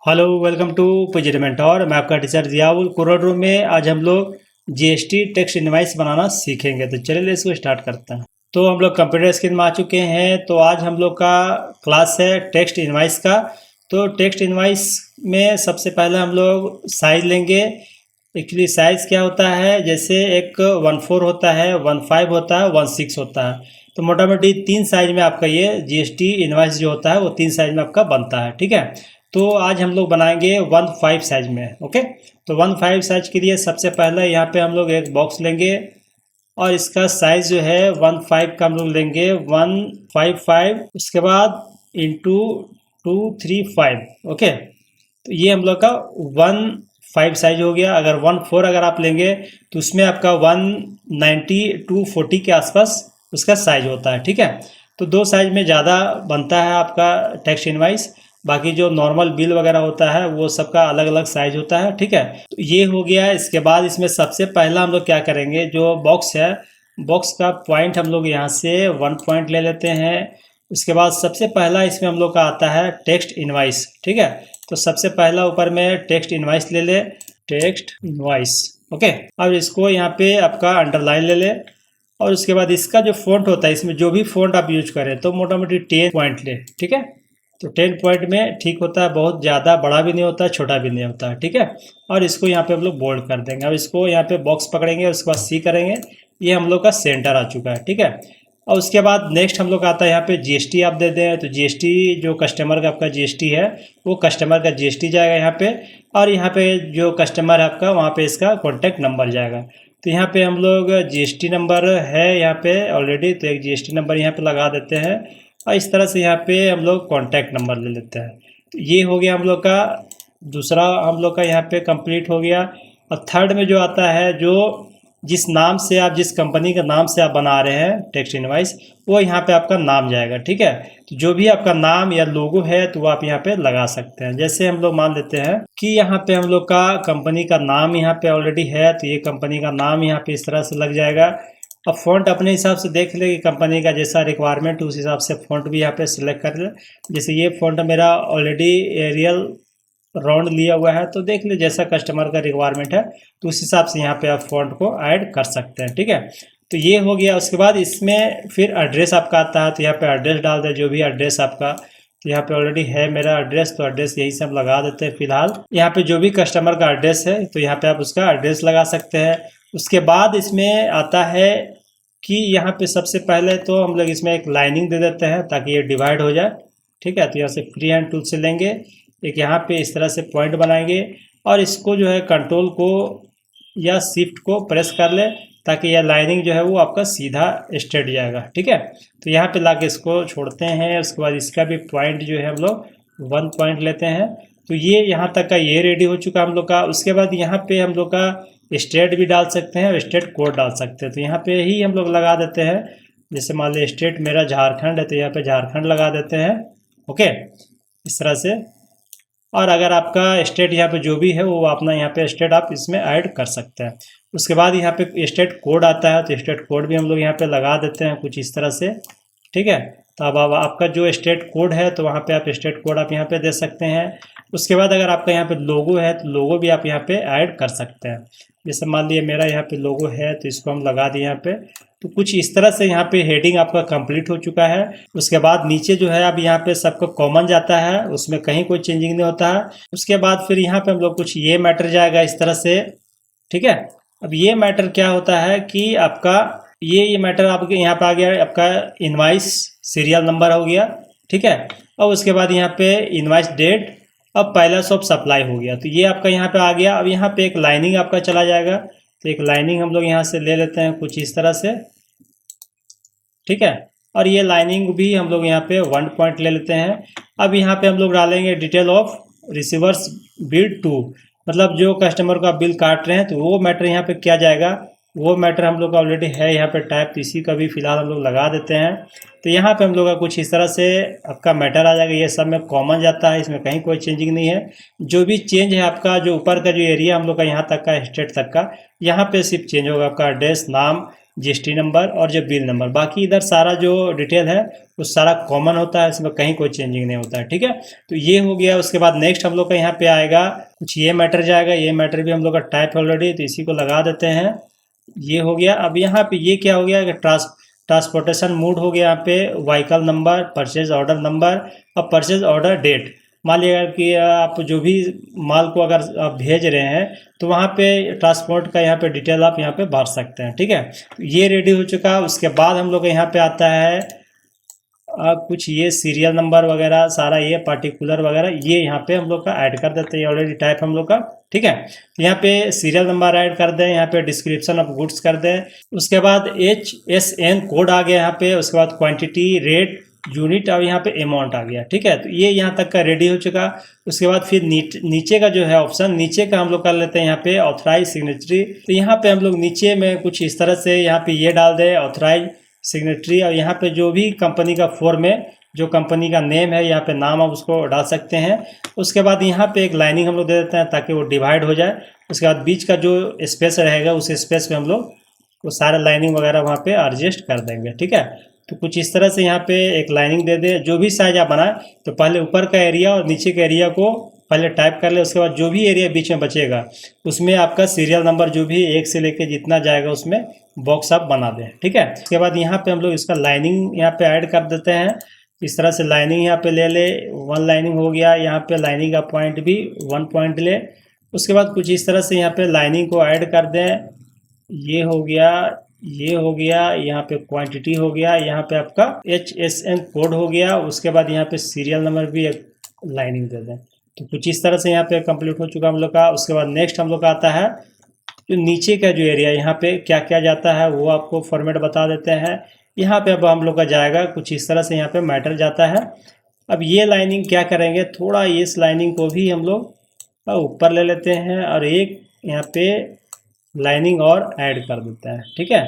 Hello, welcome to positive mentor. मैं आपका teacher Ziaul कुर्रोड room में। आज हम लोग जीएसटी टेक्स्ट इनवाइस बनाना सीखेंगे। तो चलिए इसको स्टार्ट करते हैं। तो हम लोग कंप्यूटर स्क्रीन में आ चुके हैं। तो आज हम लोग का क्लास है टेक्स्ट इनवाइस का। तो टेक्स्ट इनवाइस में सबसे पहले हम लोग साइज लेंगे। एक्चुअली साइज़ क्या होता है, जैसे एक 14 होता है, 15 होता है, 16 होता है। तो मोटा मोटी 3 साइज में आपका ये जीएसटी इनवाइस जो होता है वो 3 साइज में आपका बनता है। ठीक है। तो आज हम लोग बनाएंगे 15 साइज में। ओके। तो 15 साइज के लिए सबसे पहले यहाँ पे हम लोग एक बॉक्स लेंगे और इसका साइज जो है 15 का हम लोग लेंगे 155, उसके बाद इंटू 235। ओके। तो ये हम लोग का 15 साइज हो गया। अगर 14 अगर आप लेंगे तो उसमें आपका 190 240 के आसपास उसका साइज होता है। ठीक है। तो दो साइज में ज़्यादा बनता है आपका टेक्स्ट इनवाइस। बाकी जो नॉर्मल बिल वगैरह होता है वो सबका अलग अलग साइज होता है। ठीक है। तो ये हो गया। इसके बाद इसमें सबसे पहला हम लोग क्या करेंगे, जो बॉक्स है, बॉक्स का पॉइंट हम लोग यहाँ से 1 पॉइंट ले लेते हैं। उसके बाद सबसे पहला इसमें हम लोग का आता है टेक्स्ट इनवाइस। ठीक है। तो सबसे पहला ऊपर में टेक्स्ट इनवाइस ले ले, टेक्स्ट इनवाइस। ओके। अब इसको यहाँ पे आपका अंडरलाइन ले ले और उसके बाद इसका जो फ़ॉन्ट होता है, इसमें जो भी फ़ॉन्ट आप यूज करें तो मोटा मोटी 10 पॉइंट ले। ठीक है। तो 10 पॉइंट में ठीक होता है, बहुत ज़्यादा बड़ा भी नहीं होता है, छोटा भी नहीं होता है। ठीक है। और इसको यहाँ पे हम लोग बोल्ड कर देंगे। अब इसको यहाँ पे बॉक्स पकड़ेंगे, उसके बाद सी करेंगे। ये हम लोग का सेंटर आ चुका है। ठीक है। और उसके बाद नेक्स्ट हम लोग आता है यहाँ पे जीएसटी आप दे दें। तो जीएसटी जो कस्टमर का आपका जीएसटी है वो कस्टमर का जीएसटी जाएगा यहाँ पे। और यहाँ पे जो कस्टमर है आपका वहाँ पे इसका कॉन्टैक्ट नंबर जाएगा। तो यहाँ पे हम लोग जीएसटी नंबर है यहाँ पे ऑलरेडी, तो एक जीएसटी नंबर यहाँ पे लगा देते हैं और इस तरह से यहाँ पे हम लोग कॉन्टैक्ट नंबर ले लेते हैं। तो ये हो गया हम लोग का दूसरा, हम लोग का यहाँ पे कंप्लीट हो गया। और थर्ड में जो आता है, जो जिस नाम से आप, जिस कंपनी का नाम से आप बना रहे हैं टेक्स्ट इनवाइस, वो यहाँ पे आपका नाम जाएगा। ठीक है। तो जो भी आपका नाम या लोगो है तो वो आप यहाँ पे लगा सकते हैं। जैसे हम लोग मान लेते हैं कि यहाँ पे हम लोग का कंपनी का नाम यहाँ पे ऑलरेडी है, तो ये कंपनी का नाम यहाँ पे इस तरह से लग जाएगा। अब फ़ॉन्ट अपने हिसाब से देख ले कि कंपनी का जैसा रिक्वायरमेंट उस हिसाब से फ़ॉन्ट भी यहाँ पे सिलेक्ट कर ले। जैसे ये फ़ॉन्ट मेरा ऑलरेडी एरियल राउंड लिया हुआ है, तो देख ले जैसा कस्टमर का रिक्वायरमेंट है तो उस हिसाब से यहाँ पे आप फ़ॉन्ट को ऐड कर सकते हैं। ठीक है। तो ये हो गया। उसके बाद इसमें फिर एड्रेस आपका आता है, तो यहाँ पे एड्रेस डाल दे, जो भी एड्रेस आपका। तो यहाँ पे ऑलरेडी है मेरा एड्रेस, तो एड्रेस यही से हम लगा देते हैं फिलहाल। यहाँ पे जो भी कस्टमर का एड्रेस है तो यहाँ पे आप उसका एड्रेस लगा सकते हैं। उसके बाद इसमें आता है कि यहाँ पे सबसे पहले तो हम लोग इसमें एक लाइनिंग दे देते हैं ताकि ये डिवाइड हो जाए। ठीक है। तो यहाँ से फ्री हैंड टूल से लेंगे, एक यहाँ पे इस तरह से पॉइंट बनाएंगे और इसको जो है कंट्रोल को या शिफ्ट को प्रेस कर ले ताकि यह लाइनिंग जो है वो आपका सीधा स्ट्रेट जाएगा। ठीक है। तो यहाँ पे लाके इसको छोड़ते हैं। उसके बाद इसका भी पॉइंट जो है हम लोग 1 पॉइंट लेते हैं। तो ये यहाँ तक का ये रेडी हो चुका हम लोग का। उसके बाद यहाँ पे हम लोग का स्टेट भी डाल सकते हैं और स्टेट कोड डाल सकते हैं। तो यहाँ पे ही हम लोग लगा देते हैं। जैसे मान लीजिए स्टेट मेरा झारखंड है तो यहाँ पे झारखंड लगा देते हैं। ओके, इस तरह से। और अगर आपका स्टेट यहाँ पे जो भी है वो अपना यहाँ पे स्टेट आप इसमें ऐड कर सकते हैं। उसके बाद यहाँ पे स्टेट कोड आता है, तो स्टेट कोड भी हम लोग यहाँ पे लगा देते हैं कुछ इस तरह से। ठीक है। तो अब आपका जो स्टेट कोड है तो वहाँ पे आप स्टेट कोड आप यहाँ पे दे सकते हैं। उसके बाद अगर आपका यहाँ पे लोगो है तो लोगो भी आप यहाँ पे ऐड कर सकते हैं। जैसे मान लीजिए मेरा यहाँ पे लोगो है तो इसको हम लगा दिए यहाँ पे। तो कुछ इस तरह से यहाँ पे हेडिंग आपका कंप्लीट हो चुका है। उसके बाद नीचे जो है अब यहाँ पे सबको कॉमन जाता है, उसमें कहीं कोई चेंजिंग नहीं होता है। उसके बाद फिर यहाँ पे हम लोग कुछ ये मैटर जाएगा इस तरह से। ठीक है। अब ये मैटर क्या होता है कि आपका ये मैटर आपके यहाँ पे आ गया, आपका इनवाइस सीरियल नंबर हो गया। ठीक है। और उसके बाद यहाँ पे इनवाइस डेट, अब पहला शॉप सप्लाई हो गया, तो ये आपका यहाँ पे आ गया। अब यहाँ पे एक लाइनिंग आपका चला जाएगा, तो एक लाइनिंग हम लोग यहाँ से ले लेते हैं कुछ इस तरह से। ठीक है। और ये लाइनिंग भी हम लोग यहाँ पे 1 पॉइंट ले लेते हैं। अब यहाँ पे हम लोग डालेंगे detail of receivers bill to, मतलब जो कस्टमर का बिल काट रहे हैं तो वो मैटर यहाँ पे क्या जाएगा, वो मैटर हम लोग का ऑलरेडी है यहाँ पे टाइप, तो इसी का भी फिलहाल हम लोग लगा देते हैं। तो यहाँ पे हम लोग का कुछ इस तरह से आपका मैटर आ जाएगा। ये सब में कॉमन जाता है, इसमें कहीं कोई चेंजिंग नहीं है। जो भी चेंज है आपका जो ऊपर का जो एरिया हम लोग का यहाँ तक का स्टेट तक का, यहाँ पे सिर्फ चेंज होगा आपका एड्रेस, नाम, जीएसटी नंबर और जो बिल नंबर, बाकी इधर सारा जो डिटेल है वो सारा कॉमन होता है, इसमें कहीं कोई चेंजिंग नहीं होता है। ठीक है, तो ये हो गया। उसके बाद नेक्स्ट हम लोग का यहाँ पे आएगा कुछ ये मैटर जाएगा, ये मैटर भी हम लोग का टाइप है ऑलरेडी, तो इसी को लगा देते हैं। ये हो गया। अब यहाँ पे ये क्या हो गया कि ट्रांसपोर्टेशन मोड हो गया, यहाँ पे vehicle number, purchase order number और परचेज ऑर्डर डेट। मान लिया कि आप जो भी माल को अगर आप भेज रहे हैं तो वहाँ पे ट्रांसपोर्ट का यहाँ पे डिटेल आप यहाँ पे भर सकते हैं। ठीक है, तो ये रेडी हो चुका। उसके बाद हम लोग यहाँ पे आता है कुछ ये सीरियल नंबर वगैरह सारा ये पार्टिकुलर वगैरह ये यहाँ पे हम लोग का ऐड कर देते हैं, ऑलरेडी टाइप हम लोग का। ठीक है, तो यहाँ पे सीरियल नंबर ऐड कर दें, यहाँ पे डिस्क्रिप्शन ऑफ गुड्स कर दें। उसके बाद HSN कोड आ गया यहाँ पे। उसके बाद क्वांटिटी, रेट, यूनिट और यहाँ पे अमाउंट आ गया। ठीक है, तो ये यहाँ तक का रेडी हो चुका। उसके बाद फिर नीचे का जो है ऑप्शन, नीचे का हम लोग कर लेते हैं यहाँ पे ऑथराइज सिग्नेचरी। तो यहाँ पे हम लोग नीचे में कुछ इस तरह से यहाँ पे ये डाल दें ऑथराइज सिग्नेटरी, और यहाँ पे जो भी कंपनी का फॉर्म में जो कंपनी का नेम है यहाँ पे नाम आप उसको डाल सकते हैं। उसके बाद यहाँ पे एक लाइनिंग हम लोग दे देते हैं ताकि वो डिवाइड हो जाए। उसके बाद बीच का जो स्पेस रहेगा उस स्पेस में हम लोग वो सारा लाइनिंग वगैरह वहाँ पे एडजस्ट कर देंगे। ठीक है, तो कुछ इस तरह से यहाँ पे एक लाइनिंग दे दे। जो भी साइज आप बनाए तो पहले ऊपर का एरिया और नीचे के एरिया को पहले टाइप कर ले। उसके बाद जो भी एरिया बीच में बचेगा उसमें आपका सीरियल नंबर जो भी 1 से लेके जितना जाएगा उसमें बॉक्स आप बना दें। ठीक है, उसके बाद यहाँ पे हम लोग इसका लाइनिंग यहाँ पे ऐड कर देते हैं। इस तरह से लाइनिंग यहाँ पे ले ले, 1 लाइनिंग हो गया। यहाँ पे लाइनिंग का पॉइंट भी 1 पॉइंट ले। उसके बाद कुछ इस तरह से यहाँ पे लाइनिंग को ऐड कर दें। ये हो गया, ये हो गया, यहाँ पे क्वांटिटी हो गया, यहाँ पे आपका HSN कोड हो गया। उसके बाद यहाँ पे सीरियल नंबर भी एक लाइनिंग दे दें। तो कुछ इस तरह से यहाँ पे कंप्लीट हो चुका हम लोग का। उसके बाद नेक्स्ट हम लोग का आता है जो नीचे का जो एरिया, यहाँ पे क्या क्या जाता है वो आपको फॉर्मेट बता देते हैं। यहाँ पे अब हम लोग का जाएगा कुछ इस तरह से, यहाँ पे मैटर जाता है। अब ये लाइनिंग क्या करेंगे, थोड़ा इस लाइनिंग को भी हम लोग ऊपर ले लेते हैं और एक यहाँ पे लाइनिंग और ऐड कर देते हैं। ठीक है,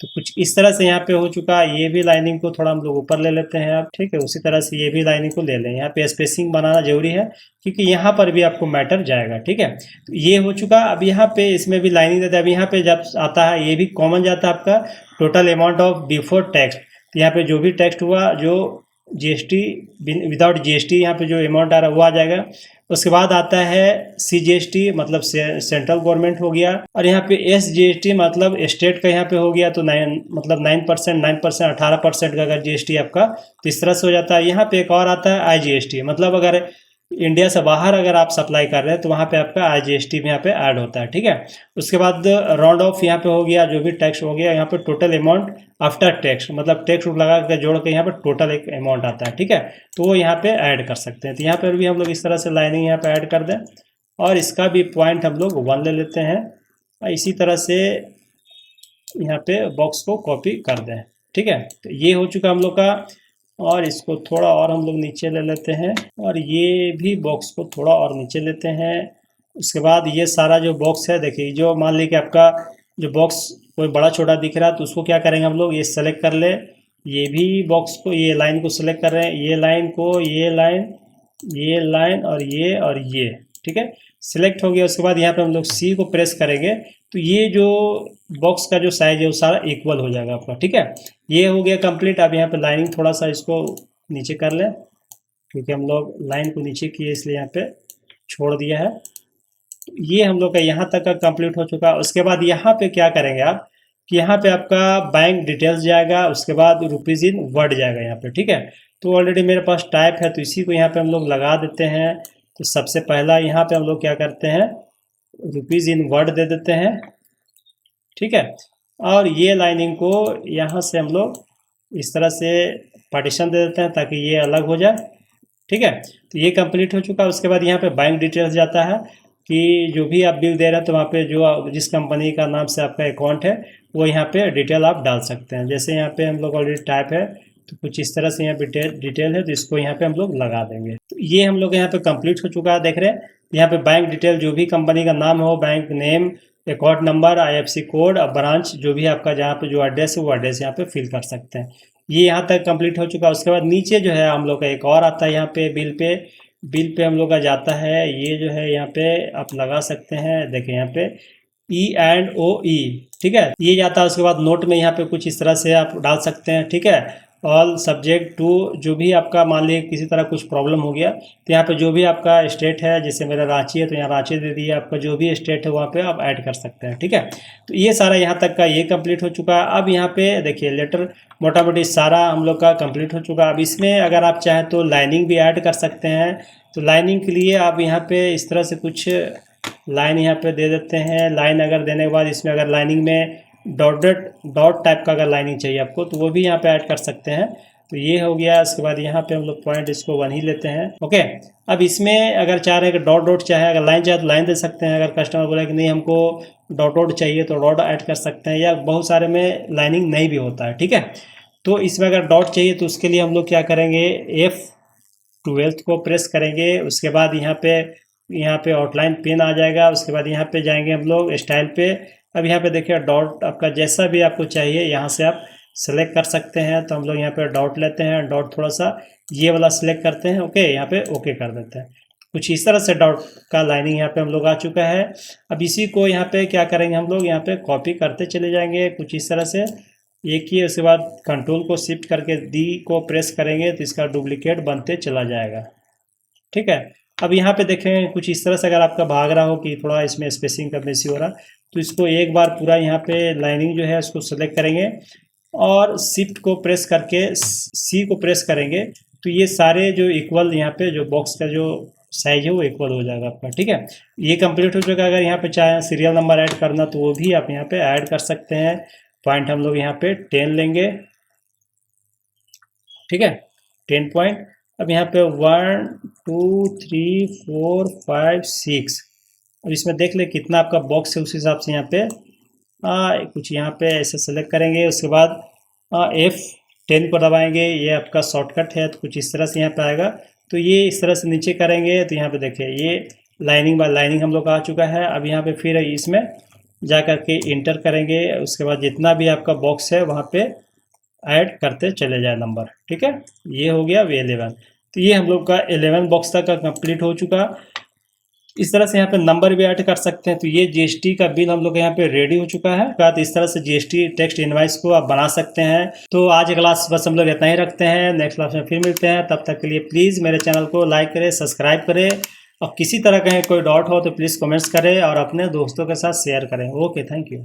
तो कुछ इस तरह से यहाँ पे हो चुका। ये भी लाइनिंग को थोड़ा हम लोग ऊपर ले लेते हैं अब। ठीक है, उसी तरह से ये भी लाइनिंग को ले लें। यहाँ पे स्पेसिंग बनाना जरूरी है क्योंकि यहाँ पर भी आपको मैटर जाएगा। ठीक है, तो ये हो चुका। अब यहाँ पे इसमें भी लाइनिंग देते हैं। अब यहाँ पे जब आता है ये भी कॉमन जाता है आपका total amount of before tax. तो यहाँ पे जो भी टैक्स हुआ, जो GST विदाउट GST यहाँ पे जो अमाउंट आ रहा है वो आ जाएगा। उसके बाद आता है CGST मतलब सेंट्रल गवर्नमेंट हो गया, और यहाँ पे SGST मतलब स्टेट का यहाँ पे हो गया। तो 9% 18% का अगर GST आपका तो इस तरह से हो जाता है। यहाँ पे एक और आता है IGST, मतलब अगर इंडिया से बाहर अगर आप सप्लाई कर रहे हैं तो वहाँ पे आपका IGST भी यहाँ पे ऐड होता है। ठीक है, उसके बाद राउंड ऑफ यहाँ पे हो गया, जो भी टैक्स हो गया यहाँ पे टोटल अमाउंट आफ्टर टैक्स, मतलब टैक्स लगा के जोड़ के यहाँ पे टोटल एक अमाउंट आता है। ठीक है, तो वो यहाँ पे ऐड कर सकते हैं। तो यहाँ पर भी हम लोग इस तरह से लाइनिंग यहाँ पे ऐड कर दें और इसका भी पॉइंट हम लोग 1 ले लेते हैं और इसी तरह से यहाँ पे बॉक्स को कॉपी कर दें। ठीक है, तो ये हो चुका हम लोग का। और इसको थोड़ा और हम लोग नीचे ले लेते हैं और ये भी बॉक्स को थोड़ा और नीचे लेते हैं। उसके बाद ये सारा जो बॉक्स है, देखिए जो मान लीजिए कि आपका जो बॉक्स कोई बड़ा छोटा दिख रहा है तो उसको क्या करेंगे हम लोग, ये सेलेक्ट कर ले। ये भी बॉक्स को, ये लाइन को सिलेक्ट कर रहे हैं, ये लाइन को, ये लाइन, ये लाइन और ये। ठीक है, सिलेक्ट हो गया। उसके बाद यहाँ पे हम लोग C को प्रेस करेंगे तो ये जो बॉक्स का जो साइज है वो सारा इक्वल हो जाएगा आपका। ठीक है, ये हो गया कंप्लीट। अब यहाँ पे लाइनिंग थोड़ा सा इसको नीचे कर लें क्योंकि हम लोग लाइन को नीचे किए इसलिए यहाँ पे छोड़ दिया है। ये हम लोग का यहाँ तक का कंप्लीट हो चुका। उसके बाद यहाँ पे क्या करेंगे आप कि यहाँ पे आपका बैंक डिटेल्स जाएगा, उसके बाद रुपीज़ इन वर्ड जाएगा यहाँ पे। ठीक है, तो ऑलरेडी मेरे पास टाइप है तो इसी को यहाँ पे हम लोग लगा देते हैं। तो सबसे पहला यहाँ पे हम लोग क्या करते हैं, रुपीज़ इन वर्ड दे देते हैं। ठीक है, और ये लाइनिंग को यहाँ से हम लोग इस तरह से पार्टीशन दे देते हैं ताकि ये अलग हो जाए। ठीक है, तो ये कंप्लीट हो चुका। उसके बाद यहाँ पे बैंक डिटेल्स जाता है कि जो भी आप बिल दे रहे हैं तो वहाँ पे जो जिस कंपनी का नाम से आपका अकाउंट है वो यहाँ पे डिटेल आप डाल सकते हैं। जैसे यहाँ पे हम लोग ऑलरेडी टाइप है तो कुछ इस तरह से यहाँ पे डिटेल है तो इसको यहाँ पे हम लोग लगा देंगे। तो ये हम लोग यहाँ पे कंप्लीट हो चुका है। देख रहे हैं यहाँ पे बैंक डिटेल, जो भी कंपनी का नाम हो, bank name, account number, IFSC code और ब्रांच, जो भी आपका जहाँ पे जो एड्रेस है वो एड्रेस यहाँ पे फिल कर सकते हैं। ये यहाँ तक कंप्लीट हो चुका। उसके बाद नीचे जो है हम लोग का एक और आता है यहाँ पे बिल पे हम लोग का जाता है। ये जो है यहाँ पे आप लगा सकते हैं। देखिए यहाँ पे ENOE, ठीक है, ये जाता है। उसके बाद नोट में यहाँ पे कुछ इस तरह से आप डाल सकते हैं, ठीक है। ऑल सब्जेक्ट टू, जो भी आपका मान लीजिए किसी तरह कुछ प्रॉब्लम हो गया तो यहाँ पे जो भी आपका स्टेट है, जैसे मेरा रांची है तो यहाँ रांची दे दिए, आपका जो भी स्टेट है वहाँ पे आप ऐड कर सकते हैं, ठीक है। तो ये सारा यहाँ तक का ये कंप्लीट हो चुका है। अब यहाँ पे देखिए लेटर मोटा मोटी सारा हम लोग का कंप्लीट हो चुका है। अब इसमें अगर आप चाहें तो लाइनिंग भी ऐड कर सकते हैं। तो लाइनिंग के लिए आप यहाँ पे इस तरह से कुछ लाइन यहाँ पे दे देते हैं। लाइन अगर देने के बाद इसमें अगर लाइनिंग में डॉट टाइप का अगर लाइनिंग चाहिए आपको तो वो भी यहाँ पे ऐड कर सकते हैं। तो ये हो गया। उसके बाद यहाँ पे हम लोग पॉइंट इसको 1 ही लेते हैं, ओके। अब इसमें अगर चाह रहे हैं कि डॉट डॉट चाहे, अगर लाइन चाहे तो लाइन दे सकते हैं। अगर कस्टमर बोले कि नहीं हमको डॉट डॉट चाहिए तो डॉट ऐड कर सकते हैं, या बहुत सारे में लाइनिंग नहीं भी होता है, ठीक है। तो इसमें अगर डॉट चाहिए तो उसके लिए हम लोग क्या करेंगे, F12 को प्रेस करेंगे। उसके बाद यहाँ पे आउटलाइन पेन आ जाएगा। उसके बाद यहाँ पे जाएंगे हम लोग स्टाइल पे। अब यहाँ पे देखिए डॉट आपका जैसा भी आपको चाहिए यहाँ से आप सेलेक्ट कर सकते हैं। तो हम लोग यहाँ पे डॉट लेते हैं, डॉट थोड़ा सा ये वाला सेलेक्ट करते हैं, ओके, यहाँ पे ओके कर देते हैं। कुछ इस तरह से डॉट का लाइनिंग यहाँ पे हम लोग आ चुका है। अब इसी को यहाँ पे क्या करेंगे, हम लोग यहाँ पे कॉपी करते चले जाएंगे कुछ इस तरह से। एक ही, उसके बाद कंट्रोल को शिफ्ट करके डी को प्रेस करेंगे तो इसका डुप्लीकेट बनते चला जाएगा, ठीक है। अब यहाँ पे देखें कुछ इस तरह से, अगर आपका भाग रहा हो कि थोड़ा इसमें स्पेसिंग का बेसी हो रहा, तो इसको एक बार पूरा यहाँ पे लाइनिंग जो है उसको सेलेक्ट करेंगे और शिफ्ट को प्रेस करके सी को प्रेस करेंगे तो ये सारे जो इक्वल यहाँ पे जो बॉक्स का जो साइज है वो इक्वल हो जाएगा आपका, ठीक है। ये कंप्लीट हो चुका। अगर यहाँ पे चाहे सीरियल नंबर ऐड करना तो वो भी आप यहाँ पे ऐड कर सकते हैं। पॉइंट हम लोग यहाँ पे 10 लेंगे, ठीक है, 10 पॉइंट। अब यहाँ पे 1 2 3 4 5 6, अब इसमें देख ले कितना आपका बॉक्स है, उस हिसाब से यहाँ पे कुछ यहाँ पे ऐसे सेलेक्ट करेंगे। उसके बाद F10 को दबाएंगे, ये आपका शॉर्टकट है। तो कुछ इस तरह से यहाँ पे आएगा। तो ये इस तरह से नीचे करेंगे तो यहाँ पे देखिए ये लाइनिंग बाय लाइनिंग हम लोग आ चुका है। अब यहाँ पे फिर इसमें जा करके इंटर करेंगे। उसके बाद जितना भी आपका बॉक्स है वहाँ पे ऐड करते चले जाए नंबर, ठीक है। ये हो गया 11। तो ये हम लोग का 11 बॉक्स तक का कंप्लीट हो चुका। इस तरह से यहाँ पे नंबर भी ऐड कर सकते हैं। तो ये जीएसटी का बिल हम लोग यहाँ पे रेडी हो चुका है। तो इस तरह से जीएसटी टेक्स्ट इनवाइस को आप बना सकते हैं। तो आज क्लास बस हम लोग इतना ही रखते हैं, नेक्स्ट क्लास में फिर मिलते हैं। तब तक के लिए प्लीज़ मेरे चैनल को लाइक करें, सब्सक्राइब करें, और किसी तरह का कोई डाउट हो तो प्लीज़ कमेंट्स करें और अपने दोस्तों के साथ शेयर करें। Okay, thank you.